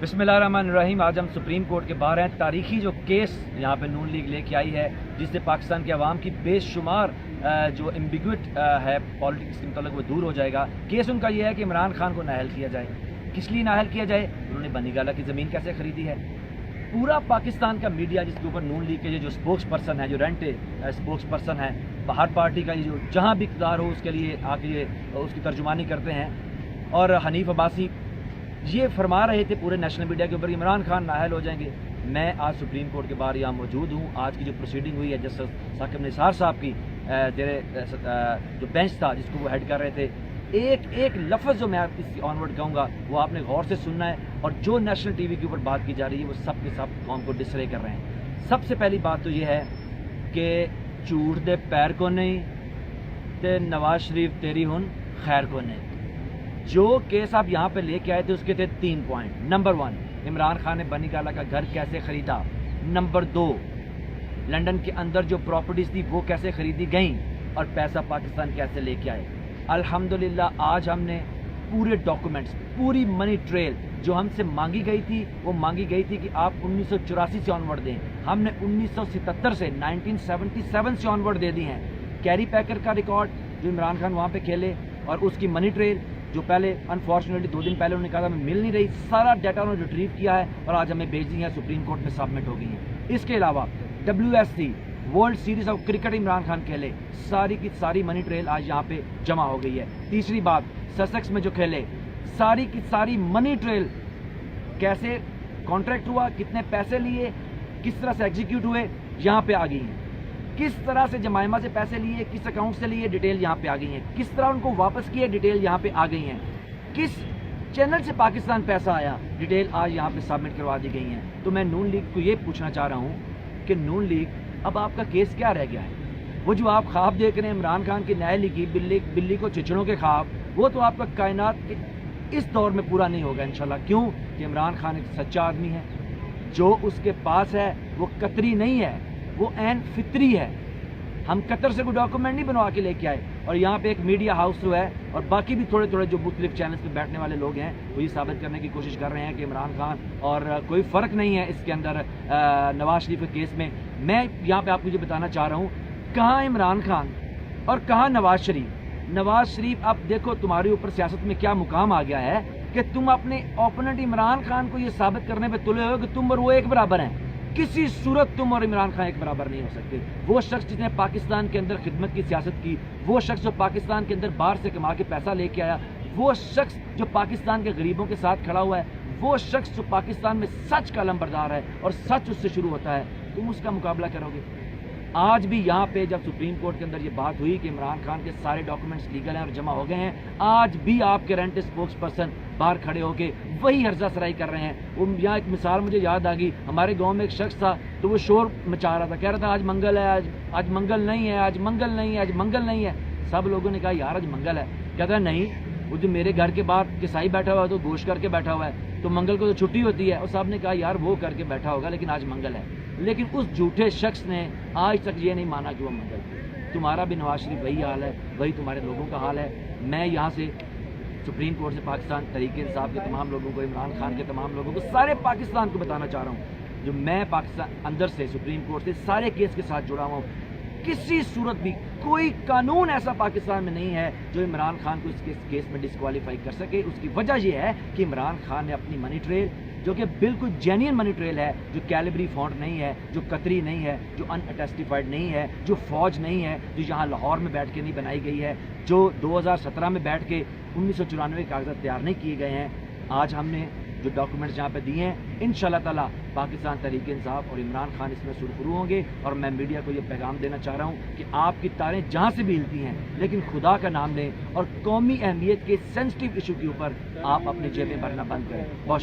बिस्मिल्लाहिर्रहमानिर्रहीम। आज हम सुप्रीम कोर्ट के बाहर हैं। तारीखी जो केस यहाँ पे नून लीग लेके आई है, जिससे पाकिस्तान की आवाम की बेशुमार जो एम्बिग्यूट है पॉलिटिक्स के मतलब वो दूर हो जाएगा। केस उनका ये है कि इमरान खान को नाअहल किया जाए। किस लिए नाअहल किया जाए? उन्होंने बनी गाला की ज़मीन कैसे खरीदी है? पूरा पाकिस्तान का मीडिया जिसके ऊपर नून लीग के जो स्पोक्स पर्सन है, जो रेंट स्पोक्स पर्सन है, हर पार्टी का जो जहाँ भी इक़्तिदार हो उसके लिए आके ये उसकी तर्जुमानी करते हैं। और हनीफ अब्बासी ये फरमा रहे थे पूरे नेशनल मीडिया के ऊपर इमरान खान नाअहल हो जाएंगे। मैं आज सुप्रीम कोर्ट के बाहर यहाँ मौजूद हूँ। आज की जो प्रोसीडिंग हुई है जस्टिस साकिब निसार साहब की जो बेंच था जिसको वो हेड कर रहे थे, एक एक लफ्ज़ जो मैं इसकी ऑनवर्ड कहूँगा वो आपने गौर से सुनना है। और जो नेशनल टीवी के ऊपर बात की जा रही है वो सब के सब कौम को डिसरे कर रहे हैं। सबसे पहली बात तो ये है कि झूठ दे पैर को नहीं ते नवाज शरीफ तेरी हुन खैर को नहीं। जो केस आप यहाँ पे लेके आए थे उसके थे 3 पॉइंट। नंबर 1, इमरान खान ने बनी गाला का घर कैसे खरीदा। नंबर 2, लंदन के अंदर जो प्रॉपर्टीज थी वो कैसे खरीदी गई और पैसा पाकिस्तान कैसे लेके आए। अल्हम्दुलिल्लाह आज हमने पूरे डॉक्यूमेंट्स, पूरी मनी ट्रेल जो हमसे मांगी गई थी वो मांगी गई थी कि आप 1984 से ऑनवर्ड दें। हमने 1977 से 1977 से ऑनवर्ड दे दी हैं। कैरी पैकर का रिकॉर्ड जो इमरान खान वहाँ पे खेले और उसकी मनी ट्रेल जो पहले अनफॉर्चुनेटली 2 दिन पहले उन्होंने कहा था हमें मिल नहीं रही, सारा डाटा उन्होंने रिट्रीव किया है और आज हमें भेज दी है, सुप्रीम कोर्ट में सबमिट हो गई है। इसके अलावा WSC world series of cricket Imran Khan खेले, सारी की सारी मनी ट्रेल आज यहाँ पे जमा हो गई है। तीसरी बात, ससेक्स में जो खेले सारी की सारी मनी ट्रेल, कैसे कॉन्ट्रैक्ट हुआ, कितने पैसे लिए, किस तरह से एग्जीक्यूट हुए, यहाँ पे आ गई हैं। किस तरह से जमाइमा से पैसे लिए, किस अकाउंट से लिए, डिटेल यहाँ पे आ गई है। किस तरह उनको वापस किए, डिटेल यहाँ पे आ गई है। किस चैनल से पाकिस्तान पैसा आया, डिटेल आज यहाँ पे सबमिट करवा दी गई है। तो मैं नून लीग को ये पूछना चाह रहा हूँ कि नून लीग अब आपका केस क्या रह गया है? वो जो आप ख्वाब देख रहे हैं इमरान खान की नाअहली की, बिल्ली को चिचड़ों के ख्वाब, वो तो आपका कायनात के इस दौर में पूरा नहीं होगा इंशाल्लाह। क्यों कि इमरान खान एक सच्चा आदमी है। जो उसके पास है वो कतरी नहीं है, वो ऐन फितरी है। हम कतर से कोई डॉक्यूमेंट नहीं बनवा के लेके आए। और यहाँ पे एक मीडिया हाउस जो है और बाकी भी थोड़े थोड़े जो मुख्तलिफ चैनल्स पे बैठने वाले लोग हैं वो ये साबित करने की कोशिश कर रहे हैं कि इमरान खान और कोई फ़र्क नहीं है इसके अंदर नवाज शरीफ के केस में। मैं यहाँ पे आपको ये बताना चाह रहा हूँ, कहाँ इमरान खान और कहाँ नवाज शरीफ। नवाज शरीफ अब देखो तुम्हारे ऊपर सियासत में क्या मुकाम आ गया है कि तुम अपने ओपोनेंट इमरान खान को ये साबित करने पे तुले हो कि तुम और वो एक बराबर हैं। किसी सूरत तुम और इमरान खान एक बराबर नहीं हो सकते। वो शख्स जिसने पाकिस्तान के अंदर खिदमत की सियासत की, वो शख्स जो पाकिस्तान के अंदर बाहर से कमा के पैसा लेके आया, वो शख्स जो पाकिस्तान के गरीबों के साथ खड़ा हुआ है, वो शख्स जो पाकिस्तान में सच का अलंबरदार है और सच उससे शुरू होता है, तुम उसका मुकाबला करोगे। आज भी यहाँ पे जब सुप्रीम कोर्ट के अंदर ये बात हुई कि इमरान खान के सारे डॉक्यूमेंट्स लीगल हैं और जमा हो गए हैं, आज भी आपके रेंट स्पोक्स पर्सन बाहर खड़े होके वही हर्जा सराई कर रहे हैं। वो यहाँ एक मिसाल मुझे याद आ गई, हमारे गांव में एक शख्स था तो वो शोर मचा रहा था, कह रहा था आज मंगल है, आज मंगल नहीं है, आज मंगल नहीं है, आज मंगल नहीं है। सब लोगों ने कहा यार आज मंगल है। कहता है नहीं, वो जो मेरे घर के बाहर किसाई बैठा हुआ है तो गोश्त करके बैठा हुआ है, तो मंगल को तो छुट्टी होती है। और साहब ने कहा यार वो करके बैठा होगा लेकिन आज मंगल है। लेकिन उस झूठे शख्स ने आज तक ये नहीं माना कि वो मंगल। तुम्हारा भी नवाज शरीफ वही हाल है, वही तुम्हारे लोगों का हाल है। मैं यहाँ से सुप्रीम कोर्ट से पाकिस्तान तहरीक इंसाफ के तमाम लोगों को, इमरान खान के तमाम लोगों को, सारे पाकिस्तान को बताना चाह रहा हूँ, जो मैं पाकिस्तान अंदर से सुप्रीम कोर्ट से सारे केस के साथ जुड़ा हुआ हूँ, किसी सूरत भी कोई कानून ऐसा पाकिस्तान में नहीं है जो इमरान खान को इस केस में डिस्क्वालीफाई कर सके। उसकी वजह यह है कि इमरान खान ने अपनी मनी ट्रेल, जो कि बिल्कुल जेन्युइन मनी ट्रेल है, जो कैलिबरी फॉन्ट नहीं है, जो कतरी नहीं है, जो अनअटेस्टिफाइड नहीं है, जो फौज नहीं है, जो यहाँ लाहौर में बैठ के नहीं बनाई गई है, जो 2017 में बैठ के 1994 के कागजात तैयार नहीं किए गए हैं। आज हमने जो डॉक्यूमेंट्स यहाँ पे दिए हैं, इंशाल्लाह ताला पाकिस्तान तहरीक इंसाफ और इमरान खान इसमें सुरखरू होंगे। और मैं मीडिया को ये पैगाम देना चाह रहा हूँ कि आपकी तारें जहाँ से भी हिलती हैं, लेकिन खुदा का नाम लें और कौमी अहमियत के सेंसिटिव इशू के ऊपर आप अपनी जेबें भरना बंद करें। बहुत